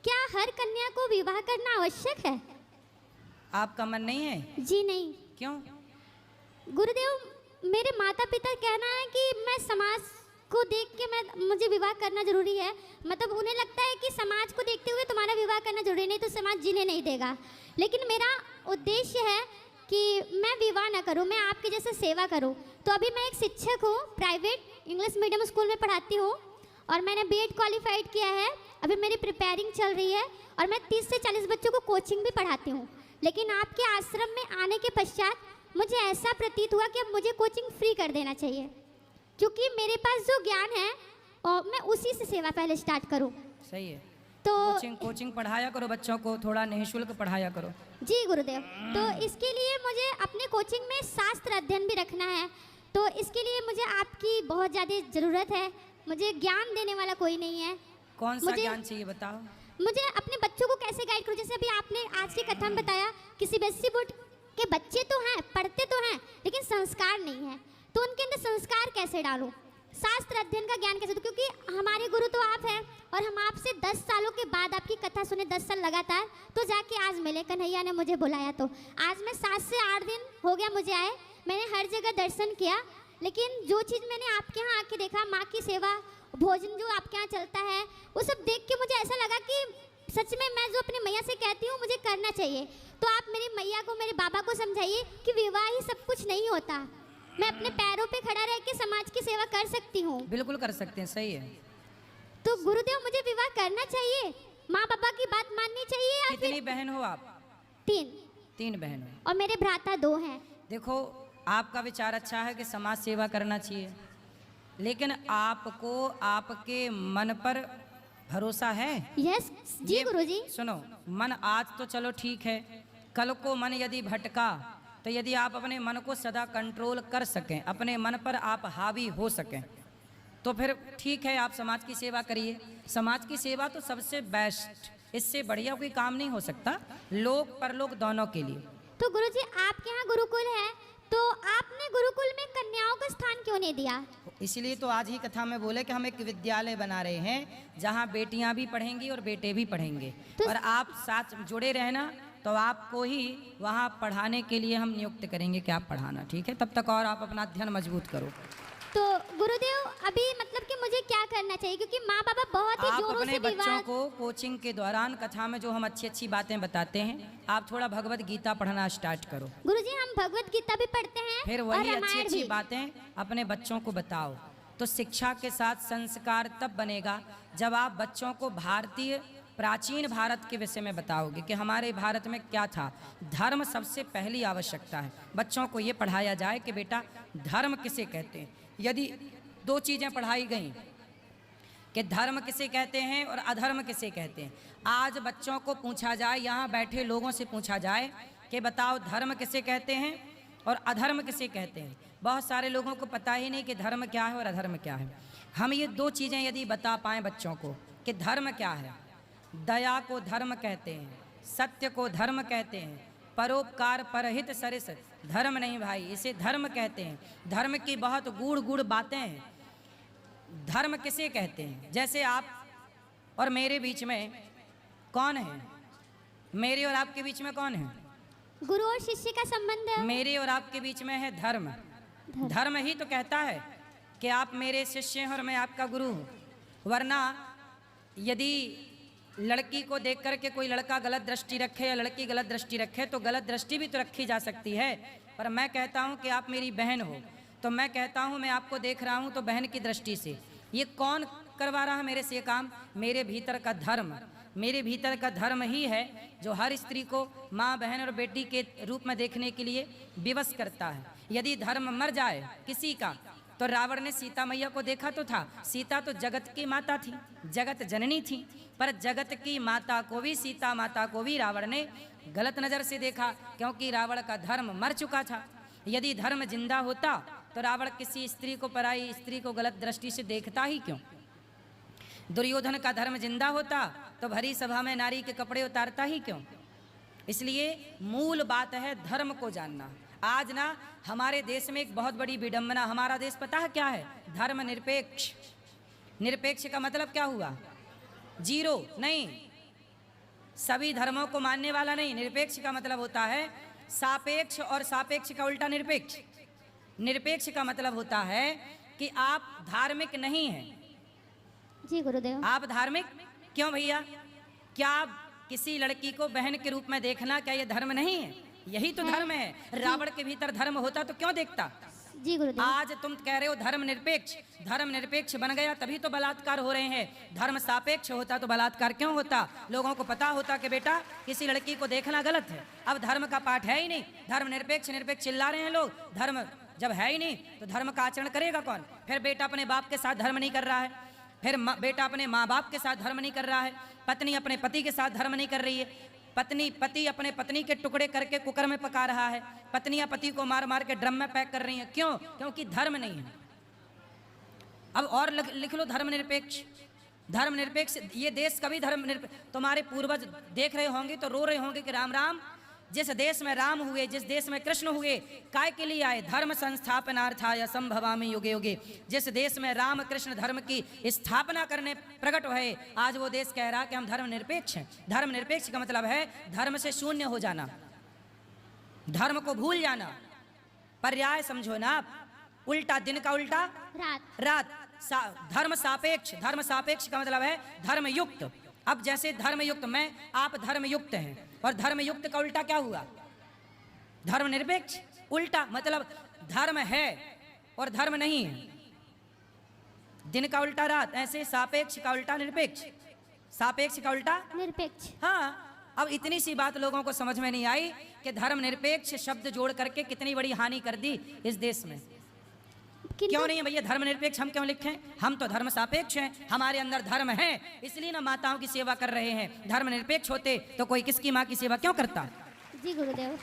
क्या हर कन्या को विवाह करना आवश्यक है? आपका मन नहीं है? जी नहीं। क्यों? गुरुदेव, मेरे माता पिता कहना है कि मैं समाज को देख के मुझे विवाह करना जरूरी है। मतलब उन्हें लगता है कि समाज को देखते हुए तुम्हारा विवाह करना जरूरी नहीं तो समाज जीने नहीं देगा। लेकिन मेरा उद्देश्य है कि मैं विवाह ना करूं, मैं आपके जैसे सेवा करूं। तो अभी मैं एक शिक्षक हूं, प्राइवेट इंग्लिश मीडियम स्कूल में पढ़ाती हूं और मैंने बीएड क्वालिफाइड किया है। अभी मेरी प्रिपेयरिंग चल रही है और मैं 30 से 40 बच्चों को कोचिंग भी पढ़ाती हूँ। लेकिन आपके आश्रम में आने के पश्चात मुझे ऐसा प्रतीत हुआ कि अब मुझे कोचिंग फ्री कर देना चाहिए, क्योंकि मेरे पास जो ज्ञान है और मैं उसी से सेवा पहले स्टार्ट करूँ। सही है। तो कोचिंग पढ़ाया करो, बच्चों को थोड़ा निःशुल्क पढ़ाया करो। जी गुरुदेव। तो इसके लिए मुझे अपने कोचिंग में शास्त्र अध्ययन भी रखना है, तो इसके लिए मुझे आपकी बहुत ज़्यादा ज़रूरत है। मुझे ज्ञान देने वाला कोई नहीं है। कौन सा ज्ञान चाहिए बताओ? मुझे अपने बच्चों को कैसे गाइड करूँ? जैसे अभी आपने आज की कथा में बताया कि सीबीएसई बोर्ड के बच्चे तो हैं, पढ़ते तो हैं, लेकिन संस्कार नहीं है, तो उनके अंदर संस्कार कैसे डालूं? शास्त्र अध्ययन का ज्ञान कैसे दूं? क्योंकि हमारे गुरु तो आप हैं और हम आपसे 10 सालों के बाद आपकी कथा सुने, 10 साल लगातार, तो जाके आज मिले, कन्हैया ने मुझे बुलाया। तो आज मैं 7 से 8 दिन हो गया मुझे आए, मैंने हर जगह दर्शन किया, लेकिन जो चीज़ मैंने आपके यहाँ आके देखा, माँ की सेवा, भोजन जो आपके यहाँ चलता है, वो सब देख के मुझे ऐसा लगा कि सच में मैं जो अपनी मैया से कहती हूँ मुझे करना चाहिए। तो आप मेरी मैया को, मेरे बाबा को समझाइए कि विवाह ही सब कुछ नहीं होता। मैं अपने पैरों पे खड़ा रह के समाज की सेवा कर सकती हूँ। बिल्कुल कर सकते हैं, सही है। तो गुरुदेव, मुझे विवाह करना चाहिए, माँ पापा की बात माननी चाहिए या कितनी बहन हो आप? 3 बहन हो और मेरे भ्राता 2 हैं। देखो, आपका विचार अच्छा है कि समाज सेवा करना चाहिए, लेकिन आपको आपके मन पर भरोसा है? यस जी गुरुजी। सुनो, मन आज तो चलो ठीक है, कल को मन यदि भटका, तो यदि आप अपने मन को सदा कंट्रोल कर सकें, अपने मन पर आप हावी हो सकें, तो फिर ठीक है, आप समाज की सेवा करिए। समाज की सेवा तो सबसे बेस्ट, इससे बढ़िया कोई काम नहीं हो सकता, लोक परलोक दोनों के लिए। तो गुरुजी, आपके यहाँ गुरुकुल है, तो आपने गुरुकुल में कन्याओं का स्थान क्यों नहीं दिया? इसलिए तो आज ही कथा में बोले कि हम एक विद्यालय बना रहे हैं जहाँ बेटियाँ भी पढ़ेंगी और बेटे भी पढ़ेंगे, और आप साथ जुड़े रहना, तो आपको ही वहाँ पढ़ाने के लिए हम नियुक्त करेंगे कि आप पढ़ाना, ठीक है? तब तक और आप अपना अध्ययन मजबूत करो। तो गुरुदेव, अभी मतलब कि मुझे क्या करना चाहिए, क्योंकि माँ बाबा बहुत ही जोरों से अपने बच्चों को कोचिंग के दौरान कथा में जो हम अच्छी अच्छी बातें बताते हैं, आप थोड़ा भगवत गीता पढ़ना स्टार्ट करो। गुरुजी, हम भगवत गीता भी पढ़ते हैं, फिर वही अच्छी अच्छी बातें अपने बच्चों को बताओ। तो शिक्षा के साथ संस्कार तब बनेगा जब आप बच्चों को भारतीय प्राचीन भारत के विषय में बताओगे कि हमारे भारत में क्या था। धर्म सबसे पहली आवश्यकता है। बच्चों को ये पढ़ाया जाए कि बेटा धर्म किसे कहते हैं। यदि 2 चीज़ें पढ़ाई गई कि धर्म किसे कहते हैं और अधर्म किसे कहते हैं, आज बच्चों को पूछा जाए, यहाँ बैठे लोगों से पूछा जाए कि बताओ धर्म किसे कहते हैं और अधर्म किसे कहते हैं, बहुत सारे लोगों को पता ही नहीं कि धर्म क्या है और अधर्म क्या है। हम ये 2 चीज़ें यदि बता पाएँ बच्चों को कि धर्म क्या है, दया को धर्म कहते हैं, सत्य को धर्म कहते हैं, परोपकार परहित सरिस धर्म नहीं भाई, इसे धर्म कहते हैं। धर्म की बहुत गूढ़ बातें हैं। धर्म किसे कहते हैं? जैसे आप और मेरे बीच में कौन है? मेरे और आपके बीच में कौन है? गुरु और शिष्य का संबंध है। मेरे और आपके बीच में है धर्म। धर्म ही तो कहता है कि आप मेरे शिष्य हैं और मैं आपका गुरु हूँ। वरना यदि लड़की को देख कर के कोई लड़का गलत दृष्टि रखे या लड़की गलत दृष्टि रखे, तो गलत दृष्टि भी तो रखी जा सकती है। पर मैं कहता हूँ कि आप मेरी बहन हो, तो मैं कहता हूँ मैं आपको देख रहा हूँ तो बहन की दृष्टि से। ये कौन करवा रहा है मेरे से ये काम? मेरे भीतर का धर्म। मेरे भीतर का धर्म ही है जो हर स्त्री को माँ, बहन और बेटी के रूप में देखने के लिए विवश करता है। यदि धर्म मर जाए किसी का, तो रावण ने सीता मैया को देखा तो था, सीता तो जगत की माता थी, जगत जननी थी, पर जगत की माता को भी, सीता माता को भी रावण ने गलत नज़र से देखा, क्योंकि रावण का धर्म मर चुका था। यदि धर्म जिंदा होता तो रावण किसी स्त्री को, पराई स्त्री को गलत दृष्टि से देखता ही क्यों? दुर्योधन का धर्म जिंदा होता तो भरी सभा में नारी के कपड़े उतारता ही क्यों? इसलिए मूल बात है धर्म को जानना। आज ना हमारे देश में एक बहुत बड़ी विडंबना, हमारा देश पता है क्या है? धर्म निरपेक्ष। निरपेक्ष का मतलब क्या हुआ? जीरो नहीं, सभी धर्मों को मानने वाला नहीं। निरपेक्ष का मतलब होता है सापेक्ष, और सापेक्ष का उल्टा निरपेक्ष। निरपेक्ष का मतलब होता है कि आप धार्मिक नहीं हैं। जी गुरुदेव। आप धार्मिक क्यों भैया? क्या किसी लड़की को बहन के रूप में देखना, क्या ये धर्म नहीं है? यही तो धर्म है। रावण के भीतर धर्म होता तो क्यों देखता? जी गुरुदेव। आज तुम कह रहे हो धर्म निरपेक्ष, धर्म निरपेक्ष बन गया तभी तो बलात्कार हो रहे हैं। धर्म सापेक्ष होता तो बलात्कार क्यों होता? लोगों को पता होता कि बेटा किसी लड़की को देखना गलत है। अब धर्म का पाठ है ही नहीं, धर्म निरपेक्ष निरपेक्ष चिल्ला रहे हैं लोग। धर्म जब है ही नहीं तो धर्म का आचरण करेगा कौन? फिर बेटा अपने बाप के साथ धर्म नहीं कर रहा है, फिर बेटा अपने माँ बाप के साथ धर्म नहीं कर रहा है, पत्नी अपने पति के साथ धर्म नहीं कर रही है, पति अपने पत्नी के टुकड़े करके कुकर में पका रहा है, पत्नियां पति को मार मार के ड्रम में पैक कर रही हैं। क्यों? क्योंकि धर्म नहीं है। अब और लिख लो धर्म निरपेक्ष। धर्म निरपेक्ष, ये देश कभी धर्म निरपेक्ष, तुम्हारे पूर्वज देख रहे होंगे तो रो रहे होंगे कि राम राम, जिस देश में राम हुए, जिस देश में कृष्ण हुए, काय के लिए आए? धर्म संस्थापनार्थाय संभवामि युगे युगे। जिस देश में राम कृष्ण धर्म की स्थापना करने प्रकट हुए, आज वो देश कह रहा कि हम धर्म निरपेक्ष हैं। धर्म निरपेक्ष का मतलब है धर्म से शून्य हो जाना, धर्म को भूल जाना। पर्याय समझो ना आप, उल्टा दिन का उल्टा रात। धर्म सापेक्ष, धर्म सापेक्ष का मतलब है धर्मयुक्त। अब जैसे धर्मयुक्त मैं, आप धर्मयुक्त हैं, और धर्मयुक्त का उल्टा क्या हुआ? धर्म निरपेक्ष। उल्टा मतलब धर्म है और धर्म नहीं है। दिन का उल्टा रात, ऐसे सापेक्ष का उल्टा निरपेक्ष, सापेक्ष का उल्टा निरपेक्ष। हाँ, अब इतनी सी बात लोगों को समझ में नहीं आई कि धर्म निरपेक्ष शब्द जोड़ करके कितनी बड़ी हानि कर दी इस देश में। क्यों नहीं है भैया धर्म निरपेक्ष? हम क्यों लिखें? हम तो धर्म सापेक्ष हैं, हमारे अंदर धर्म है, इसलिए ना माताओं की सेवा कर रहे हैं। धर्म निरपेक्ष होते तो कोई किसकी माँ की सेवा क्यों करता? जी गुरुदेव।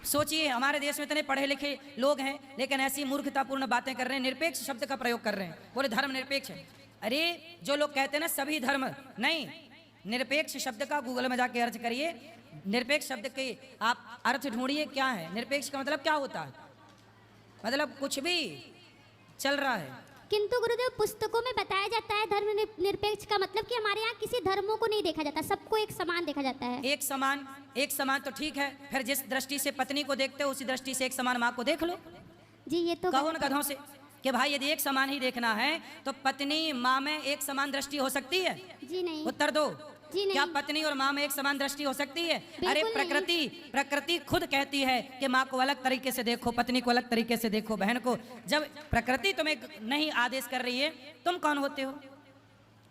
सोचिए, हमारे देश में इतने पढ़े लिखे लोग हैं लेकिन ऐसी मूर्खतापूर्ण बातें कर रहे हैं, निरपेक्ष शब्द का प्रयोग कर रहे हैं, बोले धर्म निरपेक्ष है। अरे जो लोग कहते हैं ना सभी धर्म, नहीं, निरपेक्ष शब्द का गूगल में जाके अर्थ करिए, निरपेक्ष शब्द के आप अर्थ ढूंढिए क्या है। निरपेक्ष का मतलब क्या होता है? मतलब कुछ भी चल रहा है। किंतु गुरुदेव पुस्तकों में बताया जाता है धर्म निरपेक्ष का मतलब कि हमारे यहाँ किसी धर्मों को नहीं देखा जाता, सबको एक समान देखा जाता है। एक समान तो ठीक है, फिर जिस दृष्टि से पत्नी को देखते हो उसी दृष्टि से एक समान माँ को देख लो। जी ये तो कहो न गधों से कि भाई यदि एक समान ही देखना है तो पत्नी माँ में एक समान दृष्टि हो सकती है? जी नहीं। उत्तर दो। जी नहीं। क्या पत्नी और माँ में एक समान दृष्टि हो सकती है? अरे प्रकृति खुद कहती है कि माँ को अलग तरीके से देखो, पत्नी को अलग तरीके से देखो, बहन को। जब प्रकृति तुम्हें नहीं आदेश कर रही है, तुम कौन होते हो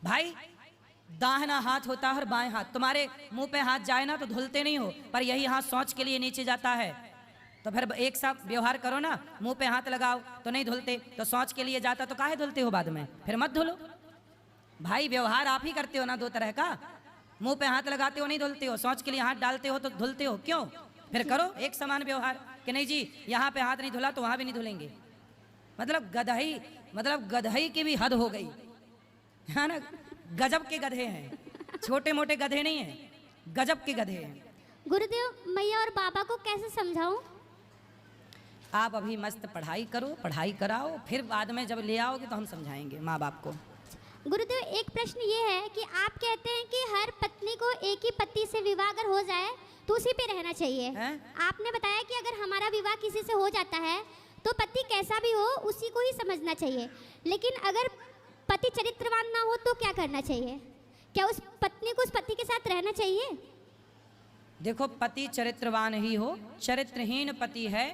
भाई? दाहिना हाथ होता है और बाएं हाथ। तुम्हारे मुंह पे हाथ जाए ना तो धुलते नहीं हो, पर यही हाथ सोच के लिए नीचे जाता है, तो फिर एक साथ व्यवहार करो ना। मुंह पे हाथ लगाओ तो नहीं धुलते, तो सोच के लिए जाता तो काहे धुलते हो बाद में? फिर मत धुलो भाई। व्यवहार आप ही करते हो ना दो तरह का, मुंह पे हाथ लगाते हो नहीं धुलते हो, सोच के लिए हाथ डालते हो तो धुलते हो। क्यों? फिर करो एक समान व्यवहार कि नहीं जी यहाँ पे हाथ नहीं धुला तो वहां भी नहीं धुलेंगे। मतलब गधई की भी हद हो गई है ना। गजब के गधे हैं, छोटे मोटे गधे नहीं हैं, गजब के गधे हैं। गुरुदेव मैया और बाबा को कैसे समझाऊं? आप अभी मस्त पढ़ाई करो, पढ़ाई कराओ, फिर बाद में जब ले आओगे तो हम समझाएंगे माँ बाप को। गुरुदेव एक प्रश्न ये है कि आप कहते हैं कि हर पत्नी को एक ही पति से विवाह अगर हो जाए तो उसी पे रहना चाहिए है? आपने बताया कि अगर हमारा विवाह किसी से हो जाता है तो पति कैसा भी हो उसी को ही समझना चाहिए, लेकिन अगर पति चरित्रवान ना हो तो क्या करना चाहिए? क्या उस पत्नी को उस पति के साथ रहना चाहिए? देखो पति चरित्रवान ही हो, चरित्रहीन पति है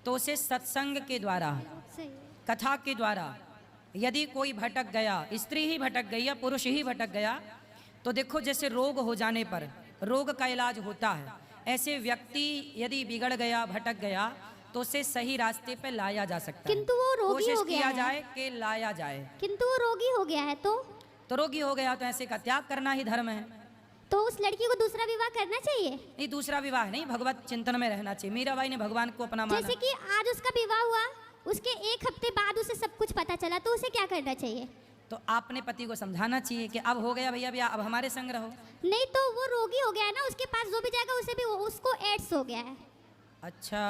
तो उसे सत्संग के द्वारा, कथा के द्वारा, यदि कोई भटक गया, स्त्री ही भटक गई या पुरुष ही भटक गया, तो देखो जैसे रोग हो जाने पर रोग का इलाज होता है, ऐसे व्यक्ति यदि बिगड़ गया, भटक गया, तो उसे सही रास्ते पे लाया जा सकता है। किंतु वो रोगी हो गया किया जाए कि लाया जाए। किंतु वो रोगी हो गया है तो रोगी हो गया तो ऐसे का त्याग करना ही धर्म है। तो उस लड़की को दूसरा विवाह करना चाहिए? नहीं, दूसरा विवाह नहीं, भगवत चिंतन में रहना चाहिए। मीराबाई ने भगवान को अपना माना। जैसे कि आज उसका विवाह हुआ, उसके एक हफ्ते बाद उसे सब कुछ पता चला, तो उसे क्या करना चाहिए? तो आपने पति को समझाना चाहिए कि अब हो गया भैया, अब हमारे संग रहो। नहीं तो वो रोगी हो गया है ना, उसके पास जो भी जाएगा उसे भी उसको एड्स हो गया है। अच्छा,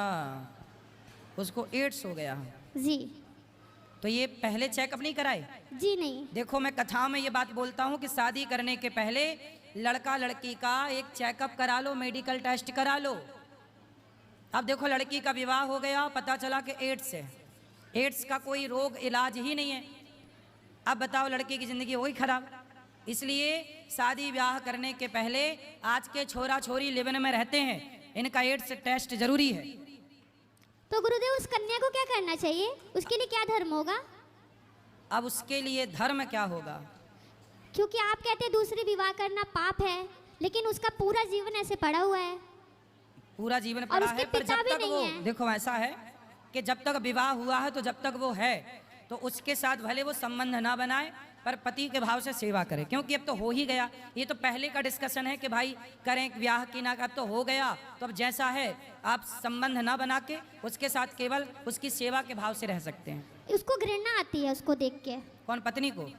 उसको एड्स हो गया जी। तो ये पहले चेकअप नहीं कराए? जी नहीं। देखो मैं कथाओं में ये बात बोलता हूँ कि शादी करने के पहले लड़का लड़की का एक चेकअप करा लो, मेडिकल टेस्ट करा लो। अब देखो लड़की का विवाह हो गया, पता चला कि एड्स है, एड्स का कोई रोग इलाज ही नहीं है। अब बताओ लड़की की ज़िंदगी वही खराब। इसलिए शादी ब्याह करने के पहले आज के छोरा छोरी लिवन में रहते हैं, इनका एड्स टेस्ट जरूरी है। तो गुरुदेव उस कन्या को क्या करना चाहिए, उसके लिए क्या धर्म होगा? अब उसके लिए धर्म क्या होगा? क्योंकि आप कहते हैं दूसरी विवाह करना पाप है, लेकिन उसका पूरा जीवन ऐसे पड़ा हुआ है। पूरा जीवन और पड़ा उसके है, पर पिता जब भी तक नहीं वो है। देखो ऐसा है कि जब तक विवाह हुआ है तो जब तक वो है तो उसके साथ भले वो संबंध ना बनाए पर पति के भाव से सेवा करे, क्योंकि अब तो हो ही गया। ये तो पहले का डिस्कशन है कि भाई करें ब्याह की ना, अब तो हो गया, तो अब जैसा है आप संबंध ना बना के उसके साथ केवल उसकी सेवा के भाव से रह सकते हैं। उसको घृणा आती है उसको देख के। कौन, पत्नी को?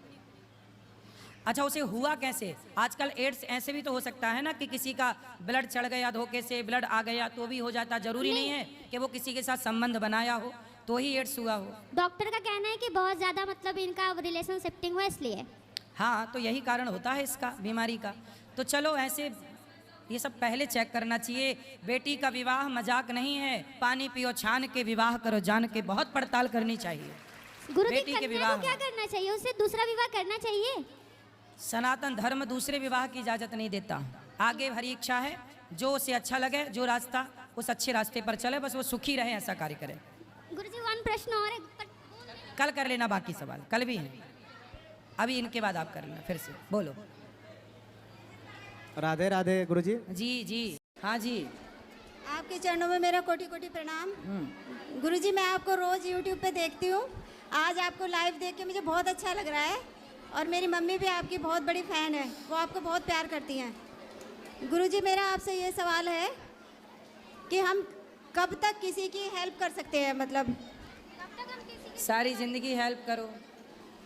अच्छा, उसे हुआ कैसे? आजकल एड्स ऐसे भी तो हो सकता है ना कि किसी का ब्लड चढ़ गया, धोखे से ब्लड आ गया तो भी हो जाता। जरूरी नहीं है कि वो किसी के साथ संबंध बनाया हो तो ही एड्स हुआ हो। डॉक्टर का कहना है कि बहुत ज़्यादा मतलब इनका रिलेशन शिफ्टिंग हुआ इसलिए। हाँ, तो यही कारण होता है इसका, बीमारी का। तो चलो ऐसे ये सब पहले चेक करना चाहिए। बेटी का विवाह मजाक नहीं है, पानी पियो छान के, विवाह करो जान के, बहुत पड़ताल करनी चाहिए। गुरु जी, बेटी के कन्या विवाह को क्या करना चाहिए, उसे दूसरा विवाह करना चाहिए? सनातन धर्म दूसरे विवाह की इजाजत नहीं देता। आगे हरी इच्छा है, जो उसे अच्छा लगे, जो रास्ता उस अच्छे रास्ते पर चले, बस वो सुखी रहे, ऐसा कार्य करे। गुरु जी, वन प्रश्न और है। कल कर लेना बाकी सवाल, कल भी है, अभी इनके बाद आप कर लेना। फिर से बोलो। राधे राधे गुरुजी। जी जी, हाँ जी। आपके चरणों में मेरा कोटि कोटि प्रणाम। गुरुजी, मैं आपको रोज YouTube पे देखती हूँ। आज आपको लाइव देख के मुझे बहुत अच्छा लग रहा है, और मेरी मम्मी भी आपकी बहुत बड़ी फ़ैन है, वो आपको बहुत प्यार करती हैं। गुरुजी, मेरा आपसे ये सवाल है कि हम कब तक किसी की हेल्प कर सकते हैं, मतलब सारी जिंदगी हेल्प करो,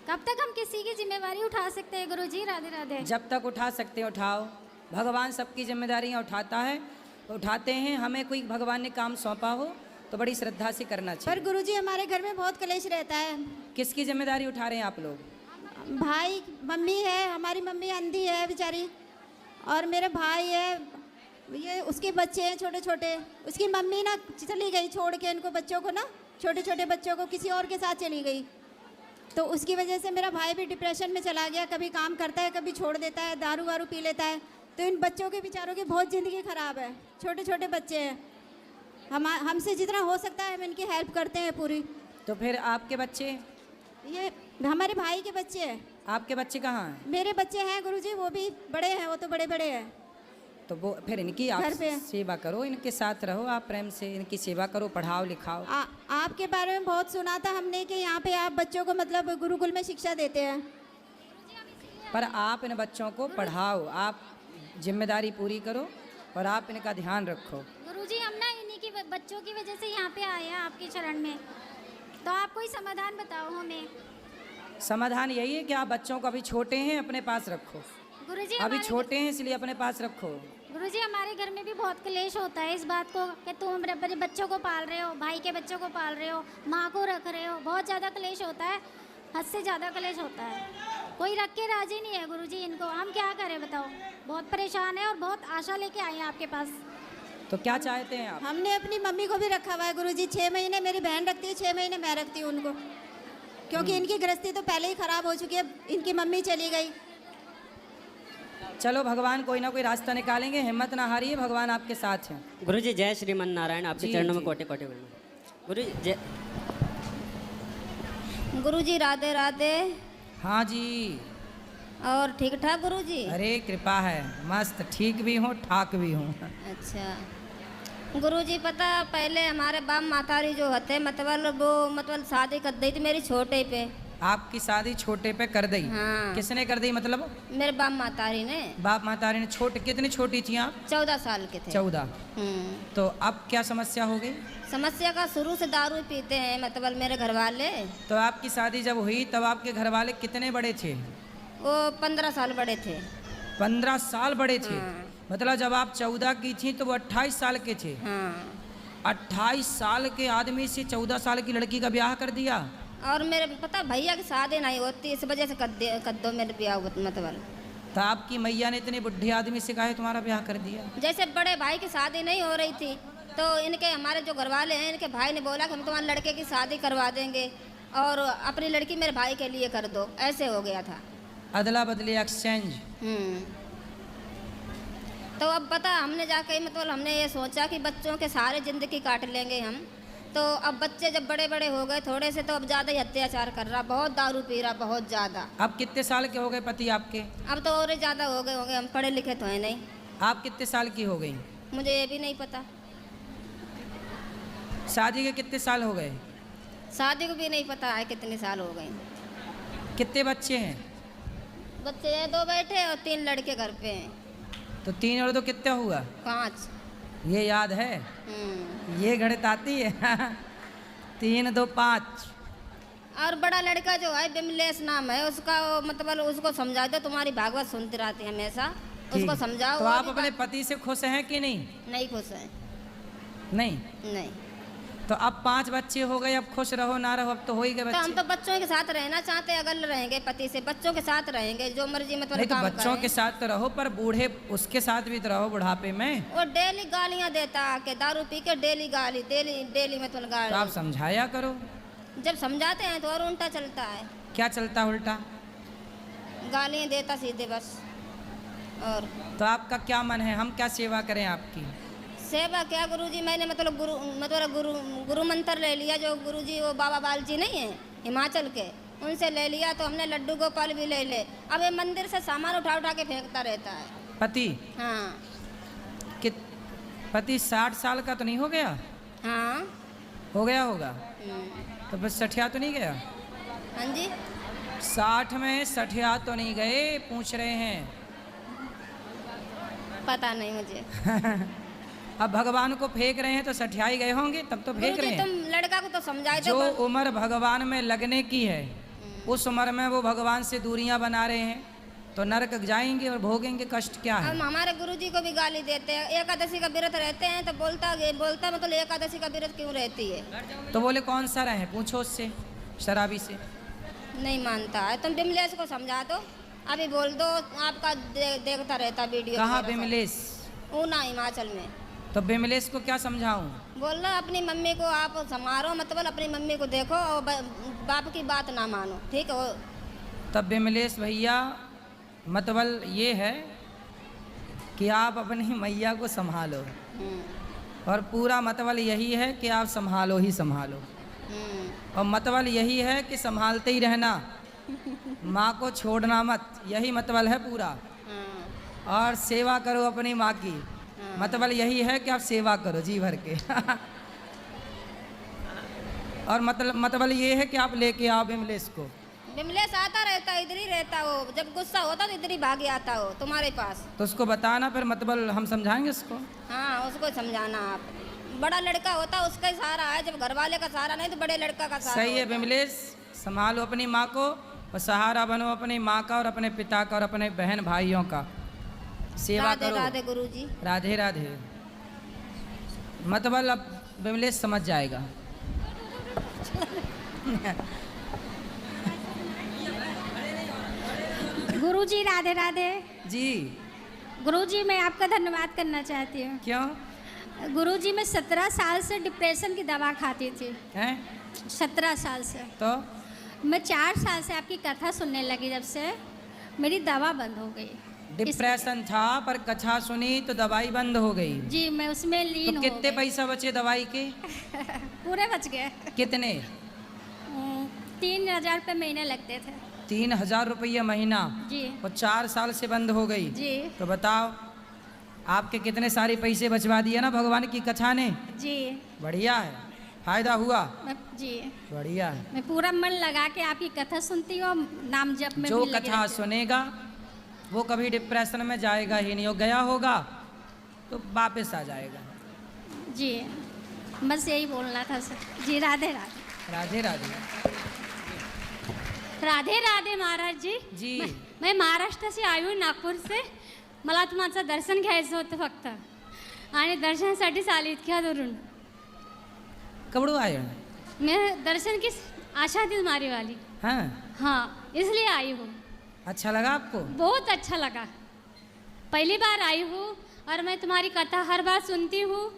कब तक हम किसी की जिम्मेवारी उठा सकते हैं? गुरुजी, राधे राधे। जब तक उठा सकते हो उठाओ। भगवान सबकी जिम्मेदारियां उठाता है, उठाते हैं। हमें कोई भगवान ने काम सौंपा हो तो बड़ी श्रद्धा से करना चाहिए। पर गुरुजी, हमारे घर में बहुत कलेश रहता है। किसकी जिम्मेदारी उठा रहे हैं आप लोग? भाई, मम्मी है, हमारी मम्मी अंधी है बेचारी, और मेरे भाई है, ये उसके बच्चे हैं छोटे छोटे। उसकी मम्मी ना चली गई छोड़ के इनको, बच्चों को ना, छोटे छोटे बच्चों को किसी और के साथ चली गई। तो उसकी वजह से मेरा भाई भी डिप्रेशन में चला गया, कभी काम करता है, कभी छोड़ देता है, दारू वारू पी लेता है। तो इन बच्चों के बेचारों की बहुत ज़िंदगी ख़राब है, छोटे छोटे बच्चे हैं। हमसे जितना हो सकता है हम इनकी हेल्प करते हैं पूरी। तो फिर आपके बच्चे? ये हमारे भाई के बच्चे हैं। आपके बच्चे कहाँ हैं? मेरे बच्चे हैं गुरुजी, वो भी बड़े हैं, वो तो बड़े बड़े हैं। तो वो फिर इनकी आप घर पे। सेवा करो, इनके साथ रहो, आप प्रेम से इनकी सेवा करो, पढ़ाओ लिखाओ। आपके बारे में बहुत सुना था हमने कि यहाँ पे आप बच्चों को मतलब गुरुकुल में शिक्षा देते हैं। पर आप इन बच्चों को पढ़ाओ, आप जिम्मेदारी पूरी करो और आप इनका ध्यान रखो। गुरुजी, हम ना इन्हीं की बच्चों की वजह से यहाँ पे आए हैं आपके चरण में, तो आप कोई समाधान बताओ हमें। समाधान यही है कि आप बच्चों को अभी छोटे हैं अपने पास रखो। गुरुजी, अभी छोटे हैं इसलिए अपने पास रखो। गुरुजी, हमारे घर में भी बहुत क्लेश होता है इस बात को कि तुम अपने बच्चों को पाल रहे हो, भाई के बच्चों को पाल रहे हो, माँ को रख रहे हो। बहुत ज़्यादा क्लेश होता है, हद से ज़्यादा क्लेश होता है। कोई रख के राजी नहीं है गुरुजी इनको, हम क्या करें बताओ। बहुत परेशान है और बहुत आशा लेके आए हैं आपके पास। तो क्या चाहते हैं आप? हमने अपनी मम्मी को भी रखा हुआ है गुरुजी। 6 महीने मेरी बहन रखती है, 6 महीने मैं रखती हूँ उनको, क्योंकि इनकी गृहस्थी तो पहले ही खराब हो चुकी है, इनकी मम्मी चली गई। चलो भगवान कोई ना कोई रास्ता निकालेंगे, हिम्मत ना हारिए, भगवान आपके साथ हैं। गुरुजी, जय श्रीमन नारायण। आपके जी, चरणों में जी। कोटि कोटि प्रणाम। गुरुजी जय। गुरुजी, राधे राधे। हाँ जी। और ठीक ठाक गुरुजी? अरे कृपा है, मस्त, ठीक भी हूँ ठाक भी हूँ। अच्छा गुरुजी, पता पहले हमारे बाप मातारी जो होते मतलब शादी कर दी थी मेरी छोटे पे। आपकी शादी छोटे पे कर दी? हाँ। किसने कर दी मतलब? मेरे बाप मातारी ने। बाप मातारी ने। छोटे कितनी छोटी थी आप? 14 साल के थे। 14। तो अब क्या समस्या हो गई? समस्या का शुरू से दारू पीते हैं मतलब मेरे घर वाले। तो आपकी शादी जब हुई तब आपके घर वाले कितने बड़े थे? वो 15 साल बड़े थे। 15 साल बड़े थे? हाँ। मतलब जब आप 14 की थी तो वो 28 साल के थे। हाँ। 28 साल के आदमी से 14 साल की लड़की का ब्याह कर दिया? और मेरे पता भैया की शादी नहीं होती, इस वजह से कद्दो मेरे ब्याह मतलब। तो आपकी मैया ने इतने बुढ़े आदमी से कहा तुम्हारा ब्याह कर दिया? जैसे बड़े भाई की शादी नहीं हो रही थी तो इनके हमारे जो घरवाले हैं इनके भाई ने बोला कि हम तुम्हारे लड़के की शादी करवा देंगे और अपनी लड़की मेरे भाई के लिए कर दो, ऐसे हो गया था। अदला बदली एक्सचेंज। तो अब पता हमने जाके मतलब हमने ये सोचा कि बच्चों के सारे ज़िंदगी काट लेंगे हम। तो अब बच्चे जब बड़े बड़े हो गए थोड़े से तो अब ज़्यादा ही अत्याचार कर रहा, बहुत दारू पी रहा, बहुत ज़्यादा। अब कितने साल के हो गए पति आपके? अब तो और ज़्यादा हो गए होंगे, हम पढ़े लिखे तो हैं नहीं। आप कितने साल की हो गई? मुझे ये भी नहीं पता। शादी के कितने साल हो गए? शादी को भी नहीं पता है कितने साल हो गए। कितने बच्चे हैं? बच्चे हैं 2 बेटे और 3 लड़के घर पे हैं। तो 3 और 2 कितना हुआ? 5। ये याद है? ये गणित आती है? 3 2 5। और बड़ा लड़का जो है बिमलेश नाम है उसका, मतलब उसको समझा दो, तुम्हारी भागवत सुनती रहती है हमेशा, उसको समझाओ। तो आप अपने पति से खुश हैं कि नहीं? नहीं खुश है। नहीं। नहीं तो अब 5 बच्चे हो गए, अब खुश रहो ना रहो, अब तो हो ही गए तो बच्चे। हम तो बच्चों के साथ रहना चाहते हैं, अगर रहेंगे पति से बच्चों के साथ रहेंगे, जो मर्जी मतलब नहीं तो काम बच्चों करें। के साथ तो रहो, पर बूढ़े उसके साथ भी तो रहो बुढ़ापे में। वो डेली गालियां देता के, दारू पी के डेली गाली, डेली मतलब तो आप गाली। समझाया करो। जब समझाते हैं तो और उल्टा चलता है। क्या चलता उल्टा? गालियां देता सीधे बस। और तो आपका क्या मन है, हम क्या सेवा करें आपकी? सेवा क्या गुरुजी, मैंने मतलब गुरु मंत्र ले लिया, जो गुरुजी वो बाबा बाल जी नहीं है हिमाचल के, उनसे ले लिया। तो हमने लड्डू गोपाल भी ले ले। अब ये मंदिर से सामान उठा उठा के फेंकता रहता है। पति? हाँ कि पति 60 साल का तो नहीं हो गया? हाँ। हो गया होगा तो बस सठिया तो नहीं गया? हाँ जी। 60 में सठिया तो नहीं गए, पूछ रहे हैं। पता नहीं मुझे। अब भगवान को फेंक रहे हैं तो सठियाई गए होंगे, तब तो फेंक रहे गुरुजी हैं। तुम लड़का को तो समझाए जो दो। उम्र भगवान में लगने की है उस उम्र में वो भगवान से दूरियां बना रहे हैं, तो नरक जाएंगे और भोगेंगे कष्ट। क्या है? हम हमारे गुरुजी को भी गाली देते हैं, एकादशी का व्रत रहते हैं तो बोलता मतलब एकादशी का व्रत क्यों रहती है? तो बोले कौन सा रहे, पूछो उससे, शराबी से। नहीं मानता है। तुम बिमलेश को समझा दो, अभी बोल दो, आपका देखता रहता वीडियो। कहाँ बिमलेश? ऊना हिमाचल में। तो बिमलेश को क्या समझाऊं? बोलना अपनी मम्मी को आप संभालो, मतलब अपनी मम्मी को देखो और बाप की बात ना मानो, ठीक है? तब बिमलेश भैया मतलब ये है कि आप अपनी मैया को संभालो, और पूरा मतलब यही है कि आप संभालो ही संभालो, और मतलब यही है कि संभालते ही रहना, माँ को छोड़ना मत, यही मतलब है पूरा। और सेवा करो अपनी माँ की, मतलब यही है कि आप सेवा करो जी भर के। और मतलब ये है कि आप लेके आओ बिमलेश को। बिमलेश आता रहता, इधर ही रहता, वो जब गुस्सा होता तो इधर ही भाग आता हो तुम्हारे पास। तो उसको बताना, फिर मतलब हम समझाएंगे उसको। हाँ उसको समझाना आप, बड़ा लड़का होता उसका ही सहारा है, जब घर वाले का सहारा नहीं तो बड़े लड़का का सहारा। सही है बिमलेश, संभालो अपनी माँ को और सहारा बनो अपनी माँ का और अपने पिता का और अपने बहन भाइयों का। सेवा राधे करो। राधे गुरुजी। राधे राधे। मतलब अब बिमलेश समझ जाएगा। गुरुजी राधे राधे। जी। गुरुजी मैं आपका धन्यवाद करना चाहती हूँ। क्यों? गुरुजी मैं 17 साल से डिप्रेशन की दवा खाती थी। हैं? 17 साल से। तो मैं 4 साल से आपकी कथा सुनने लगी, जब से मेरी दवा बंद हो गई। डिप्रेशन था पर कथा सुनी तो दवाई बंद हो गई। जी मैं उसमें लीन तो हो कितने गई। पैसा बचे दवाई के? पूरे बच गए। कितने? 3000 रुपये महीने लगते थे। 3000 रुपया महीना? जी। और 4 साल से बंद हो गई? जी। तो बताओ आपके कितने सारे पैसे बचवा दिया ना भगवान की कथा ने। जी। बढ़िया है, फायदा हुआ। जी बढ़िया है। मैं पूरा मन लगा के आपकी कथा सुनती हूँ, नाम जप में जो भी लगी कथा रहती हूँ। सुनेगा वो कभी डिप्रेशन में जाएगा ही नहीं, वो गया होगा तो वापस आ जाएगा। जी बस यही बोलना था सर जी। राधे राधे। राधे राधे। राधे राधे महाराज जी। जी। मैं महाराष्ट्र से आई हूँ, नागपूर से. मला तुमचं दर्शन घ्यायचं होतं फक्त, आणि दर्शनासाठीच आली इतक्या दुरून. कबड़ू आए? मैं दर्शन की आशा थी तुम्हारी वाली। हाँ, हाँ, इसलिए आई हूँ। अच्छा लगा आपको? बहुत अच्छा लगा। पहली बार आई हूँ और मैं तुम्हारी कथा हर बार सुनती हूँ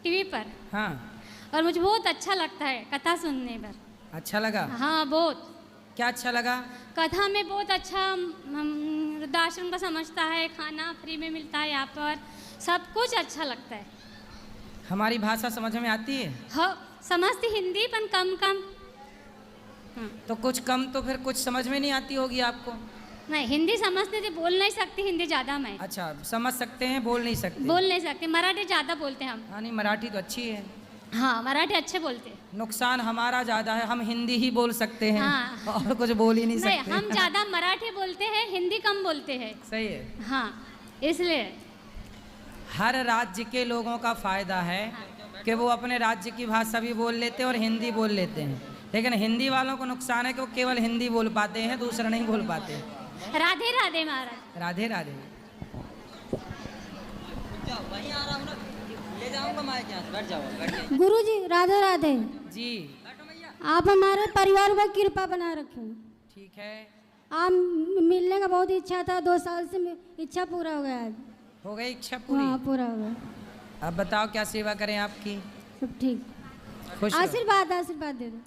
टीवी पर, हाँ, और मुझे बहुत अच्छा लगता है कथा सुनने पर। अच्छा लगा? हाँ, बहुत। क्या अच्छा लगा? कथा में बहुत अच्छा वृद्धाश्रम का समझता है, खाना फ्री में मिलता है यहाँ पर, सब कुछ अच्छा लगता है। हमारी भाषा समझ में आती है? हाँ, समझती हिंदी पर कम कम। तो कुछ कम, तो फिर कुछ समझ में नहीं आती होगी आपको? नहीं, हिंदी समझते थे, बोल नहीं सकती हिंदी ज़्यादा मैं। अच्छा, समझ सकते हैं, बोल नहीं सकते? बोल नहीं सकते, मराठी ज़्यादा बोलते हैं हम। हाँ, नहीं, मराठी तो अच्छी है। हाँ, मराठी अच्छे बोलते हैं। नुकसान हमारा ज़्यादा है, हम हिंदी ही बोल सकते हैं। हाँ। और कुछ बोल ही नहीं नहीं, सकते। हम ज़्यादा मराठी बोलते हैं, हिंदी कम बोलते हैं। सही है। हाँ, इसलिए हर राज्य के लोगों का फायदा है कि वो अपने राज्य की भाषा भी बोल लेते हैं और हिंदी बोल लेते हैं, लेकिन हिंदी वालों को नुकसान है कि वो केवल हिंदी बोल पाते हैं, दूसरा नहीं बोल पाते। राधे राधे महाराज। राधे राधे। गुरु जी राधे राधे। जी, आप हमारे परिवार पर कृपा बना रखें। ठीक है। आप मिलने का बहुत इच्छा था, 2 साल से इच्छा पूरा हो गया आज। हो गई इच्छा हाँ, पूरी? पूरा हो गया। अब बताओ क्या सेवा करें आपकी? सब ठीक। खुश रहो। आशीर्वाद आशीर्वाद दे दो।